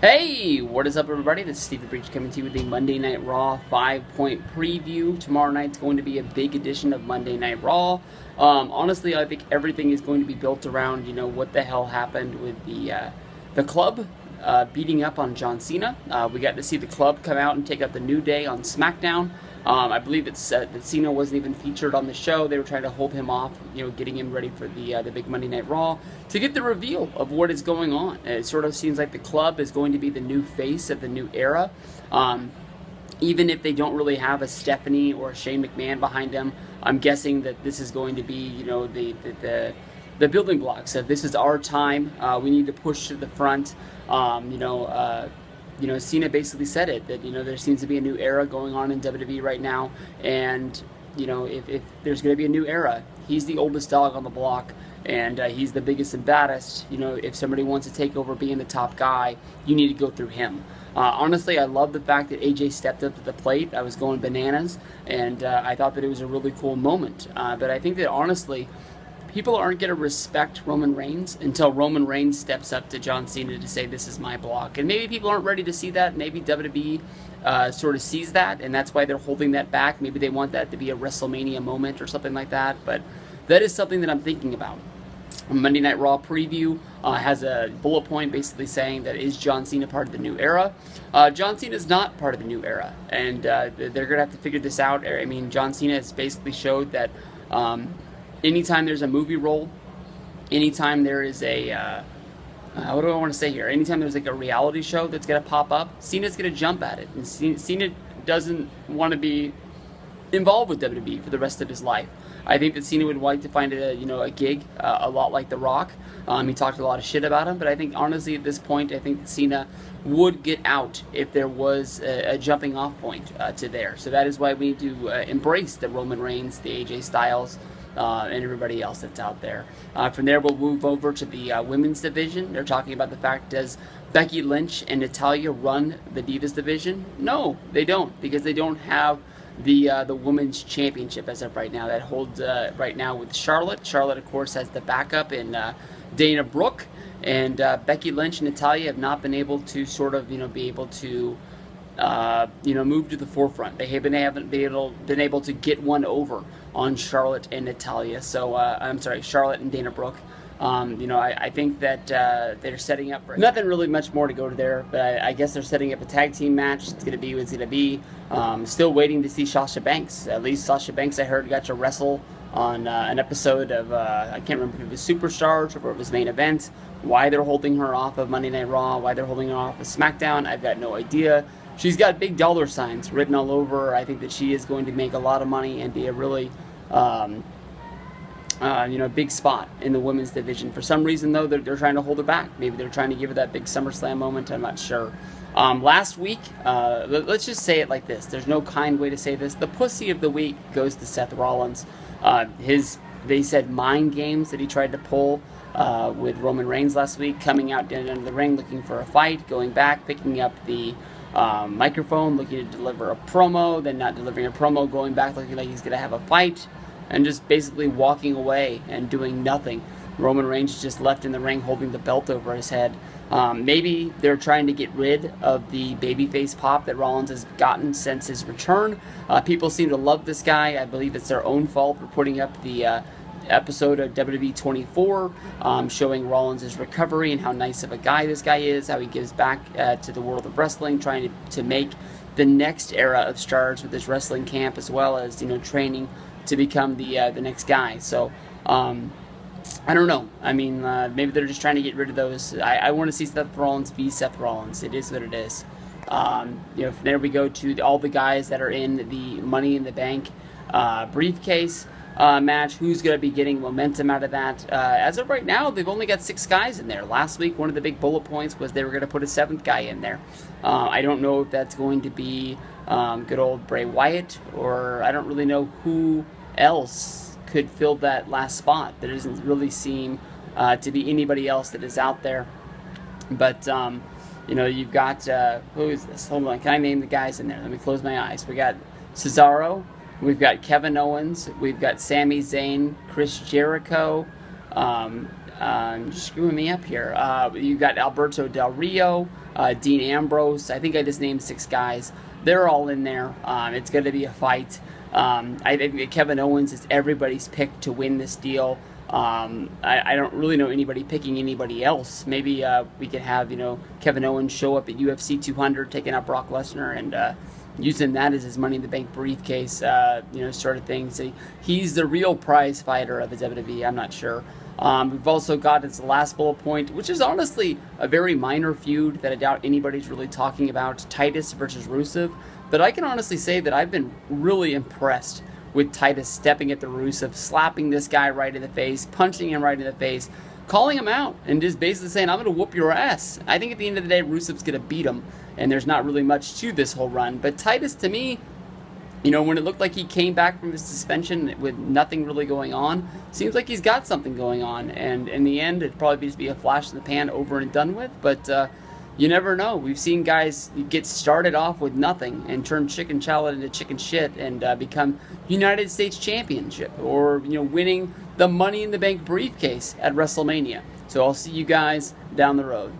Hey, what is up, everybody? This is Steve the Breach coming to you with the Monday Night Raw 5-point preview. Tomorrow night's going to be a big edition of Monday Night Raw. Honestly, I think everything is going to be built around, what the hell happened with the club beating up on John Cena. We got to see the club come out and take out the New Day on SmackDown. I believe that Cena wasn't even featured on the show. They were trying to hold him off, getting him ready for the big Monday Night Raw to get the reveal of what is going on. It sort of seems like the club is going to be the new face of the new era. Even if they don't really have a Stephanie or a Shane McMahon behind them, I'm guessing that this is going to be, the building blocks. So this is our time. We need to push to the front. Cena basically said it, that, there seems to be a new era going on in WWE right now, and, if there's going to be a new era, he's the oldest dog on the block, and he's the biggest and baddest. If somebody wants to take over being the top guy, you need to go through him. Honestly, I love the fact that AJ stepped up to the plate. I was going bananas, and I thought that it was a really cool moment, but I think that, honestly, people aren't going to respect Roman Reigns until Roman Reigns steps up to John Cena to say, this is my block. And maybe people aren't ready to see that. Maybe WWE sort of sees that, and that's why they're holding that back. Maybe they want that to be a WrestleMania moment or something like that. But that is something that I'm thinking about. Monday Night Raw preview has a bullet point basically saying that, is John Cena part of the new era? John Cena is not part of the new era, and they're going to have to figure this out. I mean, John Cena has basically showed that anytime there's a movie role, anytime there is a, what do I want to say here? Anytime there's like a reality show that's going to pop up, Cena's going to jump at it. And Cena doesn't want to be involved with WWE for the rest of his life. I think that Cena would like to find a gig, a lot like The Rock. He talked a lot of shit about him, but I think honestly at this point, I think that Cena would get out if there was a jumping off point to there. So that is why we need to embrace the Roman Reigns, the AJ Styles, and everybody else that's out there. From there, we'll move over to the women's division. They're talking about the fact, does Becky Lynch and Natalya run the Divas division? No, they don't, because they don't have the women's championship as of right now. That holds right now with Charlotte. Charlotte, of course, has the backup in Dana Brooke, and Becky Lynch and Natalya have not been able to sort of be able to move to the forefront. They haven't been able to get one over on Charlotte and Natalya. So I'm sorry, Charlotte and Dana Brooke. I think that they're setting up for nothing really much more to go to there, but I guess they're setting up a tag team match. It's going to be what it's going to be. Still waiting to see Sasha Banks. At least Sasha Banks, I heard, got to wrestle on an episode of, I can't remember if it was Superstars or if it was Main Event. Why they're holding her off of Monday Night Raw, why they're holding her off of SmackDown, I've got no idea. She's got big dollar signs written all over her. I think that she is going to make a lot of money and be a really big spot in the women's division. For some reason, though, they're trying to hold her back. Maybe they're trying to give her that big SummerSlam moment. I'm not sure. Last week, let's just say it like this. There's no kind way to say this. The pussy of the week goes to Seth Rollins. They said mind games that he tried to pull with Roman Reigns last week, coming out down into the ring looking for a fight, going back, picking up the microphone, looking to deliver a promo, then not delivering a promo, going back looking like he's going to have a fight, and just basically walking away and doing nothing. Roman Reigns just left in the ring holding the belt over his head. Maybe they're trying to get rid of the babyface pop that Rollins has gotten since his return. People seem to love this guy. I believe it's their own fault for putting up the episode of WWE 24 showing Rollins' recovery and how nice of a guy this guy is, how he gives back to the world of wrestling, trying to make the next era of stars with his wrestling camp, as well as training to become the next guy. So I don't know. I mean, maybe they're just trying to get rid of those. I want to see Seth Rollins be Seth Rollins. It is what it is. There we go to all the guys that are in the Money in the Bank briefcase match. Who's going to be getting momentum out of that? As of right now, they've only got 6 guys in there. Last week, one of the big bullet points was they were going to put a 7th guy in there. I don't know if that's going to be good old Bray Wyatt, or I don't really know who else could fill that last spot. There doesn't really seem to be anybody else that is out there. But, you've got, who is this? Hold on, can I name the guys in there? Let me close my eyes. We got Cesaro, we've got Kevin Owens, we've got Sami Zayn, Chris Jericho, Just screwing me up here. You got Alberto Del Rio, Dean Ambrose. I think I just named 6 guys. They're all in there. It's going to be a fight. I think Kevin Owens is everybody's pick to win this deal. I don't really know anybody picking anybody else. Maybe we could have Kevin Owens show up at UFC 200, taking out Brock Lesnar and using that as his Money in the Bank briefcase, sort of thing. So he's the real prize fighter of the WWE. I'm not sure. We've also got its last bullet point, which is honestly a very minor feud that I doubt anybody's really talking about, Titus versus Rusev. But I can honestly say that I've been really impressed with Titus stepping at the Rusev, slapping this guy right in the face, punching him right in the face, calling him out, and just basically saying, I'm going to whoop your ass. I think at the end of the day, Rusev's going to beat him, and there's not really much to this whole run. But Titus, to me, when it looked like he came back from his suspension with nothing really going on, seems like he's got something going on. And in the end, it'd probably just be a flash in the pan, over and done with. But you never know. We've seen guys get started off with nothing and turn chicken salad into chicken shit and become United States Championship or winning the Money in the Bank briefcase at WrestleMania. So I'll see you guys down the road.